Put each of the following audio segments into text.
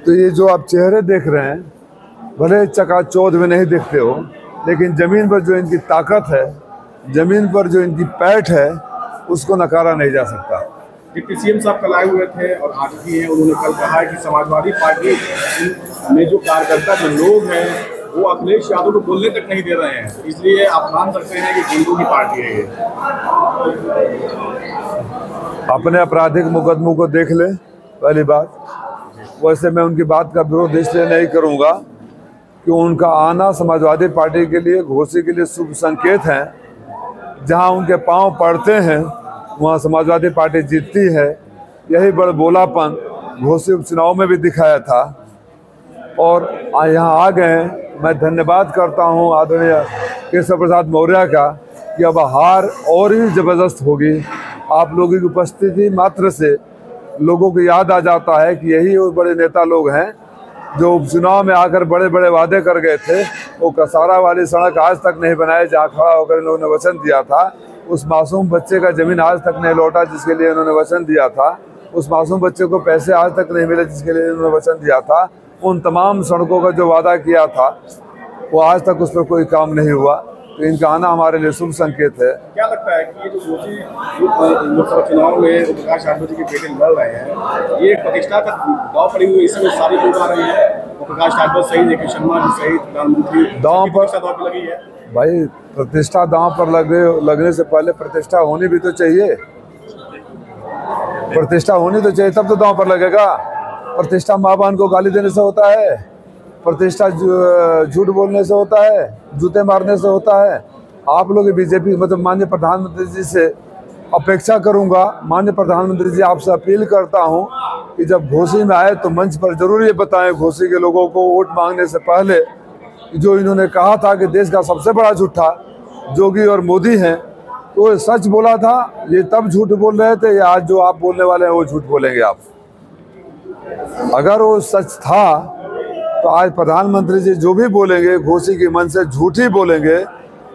तो ये जो आप चेहरे देख रहे हैं, भले चकाचौंध में नहीं दिखते हो, लेकिन ज़मीन पर जो इनकी ताकत है, ज़मीन पर जो इनकी पैठ है, उसको नकारा नहीं जा सकता। डिप्टी सीएम साहब कल आए हुए थे और आज भी हैं। उन्होंने कल कहा है कि समाजवादी पार्टी में जो कार्यकर्ता जो लोग हैं वो अखिलेश यादव को बोलने तक नहीं दे रहे हैं, इसलिए आप मान सकते हैं कि गुंडों की पार्टी है ये। अपने आपराधिक मुकदमों को देख ले, पहली बात। वैसे मैं उनकी बात का विरोध इसलिए नहीं करूंगा कि उनका आना समाजवादी पार्टी के लिए, घोसी के लिए शुभ संकेत है। जहां उनके पांव पड़ते हैं वहां समाजवादी पार्टी जीतती है। यही बड़बोलापन घोसी उपचुनाव में भी दिखाया था और यहाँ आ गए। मैं धन्यवाद करता हूँ आदरणीय केशव प्रसाद मौर्य का कि अब हार और भी ज़बरदस्त होगी। आप लोगों की उपस्थिति मात्र से लोगों को याद आ जाता है कि यही वो बड़े नेता लोग हैं जो उपचुनाव में आकर बड़े बड़े वादे कर गए थे। वो कसारा वाली सड़क आज तक नहीं बनाए जहाँ खड़ा होकर इन लोगों ने वचन दिया था। उस मासूम बच्चे का ज़मीन आज तक नहीं लौटा जिसके लिए उन्होंने वचन दिया था। उस मासूम बच्चे को पैसे आज तक नहीं मिले जिसके लिए उन्होंने वचन दिया था। उन तमाम सड़कों का जो वादा किया था वो आज तक उस पर कोई काम नहीं हुआ। तो इनका आना हमारे लिए शुभ संकेत है। क्या लगता है कि ये जो घोसी लोकसभा चुनाव में प्रकाश यादव जी के बेटे लड़ रहे हैं, ये प्रतिष्ठा का दांव पड़ी हुई, इसमें सारे लोग आ रहे हैं, प्रकाश यादव सहित जेके शर्मा जी सहित प्रधानमंत्री दांव पर लगी है। भाई प्रतिष्ठा दांव पर लगने से पहले प्रतिष्ठा होनी भी तो चाहिए। प्रतिष्ठा होनी तो चाहिए, तब तो दांव पर लगेगा। प्रतिष्ठा माँ बहन को गाली देने से होता है, प्रतिष्ठा झूठ बोलने से होता है, जूते मारने से होता है। आप लोग बीजेपी मतलब माननीय प्रधानमंत्री जी से अपेक्षा करूंगा, माननीय प्रधानमंत्री जी आपसे अपील करता हूं कि जब घोसी में आए तो मंच पर जरूर ये बताएं घोसी के लोगों को वोट मांगने से पहले जो इन्होंने कहा था कि देश का सबसे बड़ा झूठा जोगी और मोदी हैं, तो ये सच बोला था। ये तब झूठ बोल रहे थे या आज जो आप बोलने वाले हैं वो झूठ बोलेंगे आप? अगर वो सच था तो आज प्रधानमंत्री जी जो भी बोलेंगे घोसी के मन से झूठ ही बोलेंगे।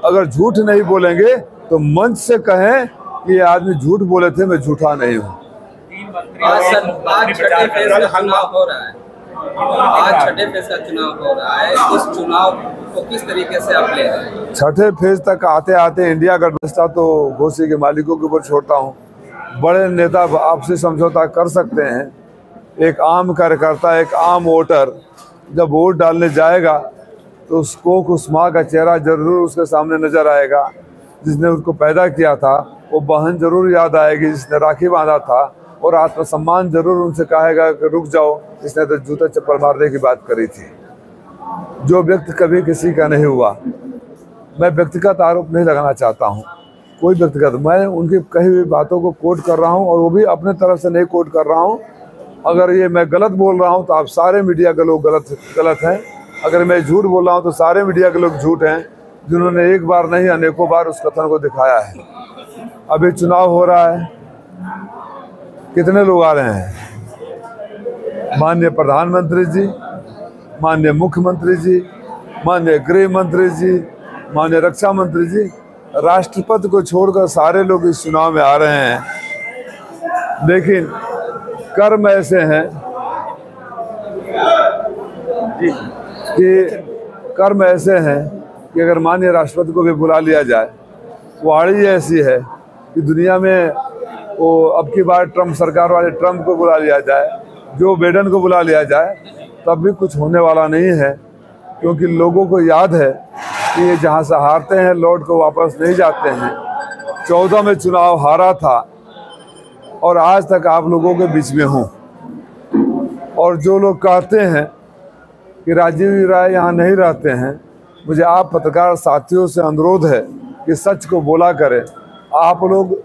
अगर झूठ नहीं बोलेंगे तो मंच से कहें कि ये आदमी झूठ बोले थे, मैं झूठा नहीं हूँ। आज छठे फेज का चुनाव हो रहा है। आज छठे फेज का चुनाव हो रहा है। इस चुनाव को किस तरीके से आप ले रहे हैं? छठे फेज तक आते आते इंडिया गठबंधन तो घोसी के मालिकों के ऊपर छोड़ता हूँ। बड़े नेता आपसी समझौता कर सकते हैं। एक आम कार्यकर्ता, एक आम वोटर जब वोट डालने जाएगा तो उसको उस माँ का चेहरा जरूर उसके सामने नजर आएगा जिसने उसको पैदा किया था। वो बहन जरूर याद आएगी जिसने राखी बांधा था, और आत्मसम्मान जरूर उनसे कहेगा कि रुक जाओ, इसने तो जूता चप्पल मारने की बात करी थी। जो व्यक्ति कभी किसी का नहीं हुआ। मैं व्यक्तिगत आरोप नहीं लगाना चाहता हूँ, कोई व्यक्तिगत, मैं उनकी कही हुई बातों को कोट कर रहा हूँ और वो भी अपने तरफ से नहीं कोट कर रहा हूँ। अगर ये मैं गलत बोल रहा हूँ तो आप सारे मीडिया के लोग गलत हैं। अगर मैं झूठ बोल रहा हूँ तो सारे मीडिया के लोग झूठ हैं, जिन्होंने एक बार नहीं अनेकों बार उस कथन को दिखाया है। अभी चुनाव हो रहा है, कितने लोग आ रहे हैं? माननीय प्रधानमंत्री जी, माननीय मुख्यमंत्री जी, माननीय गृह मंत्री जी, माननीय रक्षा मंत्री जी, राष्ट्रपति को छोड़कर सारे लोग इस चुनाव में आ रहे हैं। लेकिन कर्म ऐसे हैं कि अगर माननीय राष्ट्रपति को भी बुला लिया जाए, वाणी ऐसी है कि दुनिया में वो अब की बार ट्रम्प सरकार वाले ट्रम्प को बुला लिया जाए, जो बाइडेन को बुला लिया जाए, तब भी कुछ होने वाला नहीं है। क्योंकि लोगों को याद है कि ये जहाँ से हारते हैं लौट को वापस नहीं जाते हैं। 14 में चुनाव हारा था और आज तक आप लोगों के बीच में हूँ। और जो लोग कहते हैं कि राजीव राय यहाँ नहीं रहते हैं, मुझे आप पत्रकार साथियों से अनुरोध है कि सच को बोला करें। आप लोग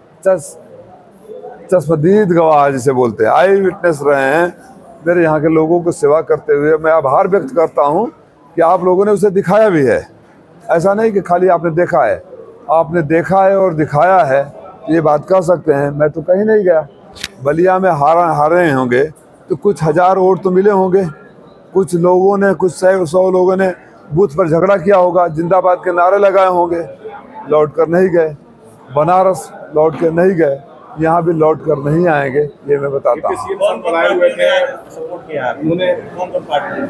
चश्मदीद गवाह जिसे बोलते हैं, आई विटनेस रहे हैं मेरे यहाँ के लोगों को सेवा करते हुए। मैं आभार व्यक्त करता हूँ कि आप लोगों ने उसे दिखाया भी है। ऐसा नहीं कि खाली आपने देखा है, आपने देखा है और दिखाया है, ये बात कह सकते हैं। मैं तो कहीं नहीं गया। बलिया में हारे होंगे तो कुछ हज़ार वोट तो मिले होंगे। कुछ लोगों ने, कुछ 100 लोगों ने बूथ पर झगड़ा किया होगा, जिंदाबाद के नारे लगाए होंगे, लौट कर नहीं गए। बनारस लौट कर नहीं गए। यहाँ भी लौट कर नहीं आएंगे, ये मैं बताता हूँ। सीएम साहब कल आए हुए थे, सपोर्ट किया उन्होंने, कौन party?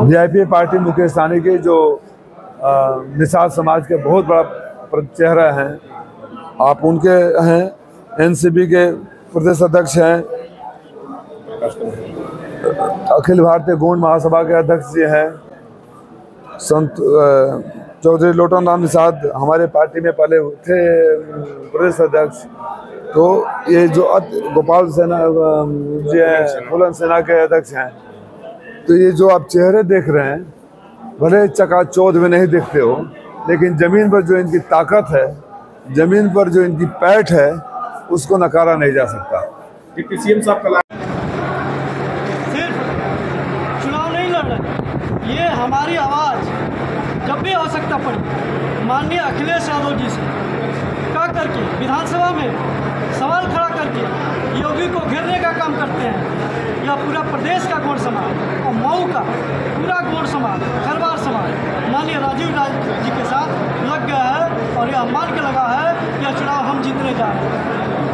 VIP party Mukesh Sahani के जो निषाद समाज के बहुत बड़ा चेहरा हैं, आप उनके हैं। एनसीपी के प्रदेश अध्यक्ष हैं, अखिल भारतीय गौंड महासभा के अध्यक्ष जी हैं, संत चौधरी लोटन राम निषाद हमारे पार्टी में पहले थे प्रदेश अध्यक्ष। तो ये जो गोपाल सेना जी हैं, फूलन सेना के अध्यक्ष हैं। तो ये जो आप चेहरे देख रहे हैं, भले चकाचौंध में नहीं दिखते हो, लेकिन ज़मीन पर जो इनकी ताकत है, ज़मीन पर जो इनकी पैठ है, उसको नकारा नहीं जा सकता। डिप्टी सीएम साहब कल सिर्फ चुनाव नहीं लड़ रहे, ये हमारी आवाज़ जब भी आवश्यकता पड़ी माननीय अखिलेश यादव जी से क्या करके विधानसभा में सवाल खड़ा करके योगी को घेरने का काम करते हैं। यह पूरा प्रदेश का गौड़ समाज और मऊ का पूरा गौड़ समाज, खरवार समाज माननीय राजीव जी के साथ लग गया है और यह मान के लगा है कि यह चुनाव हम जीतने जा रहे हैं।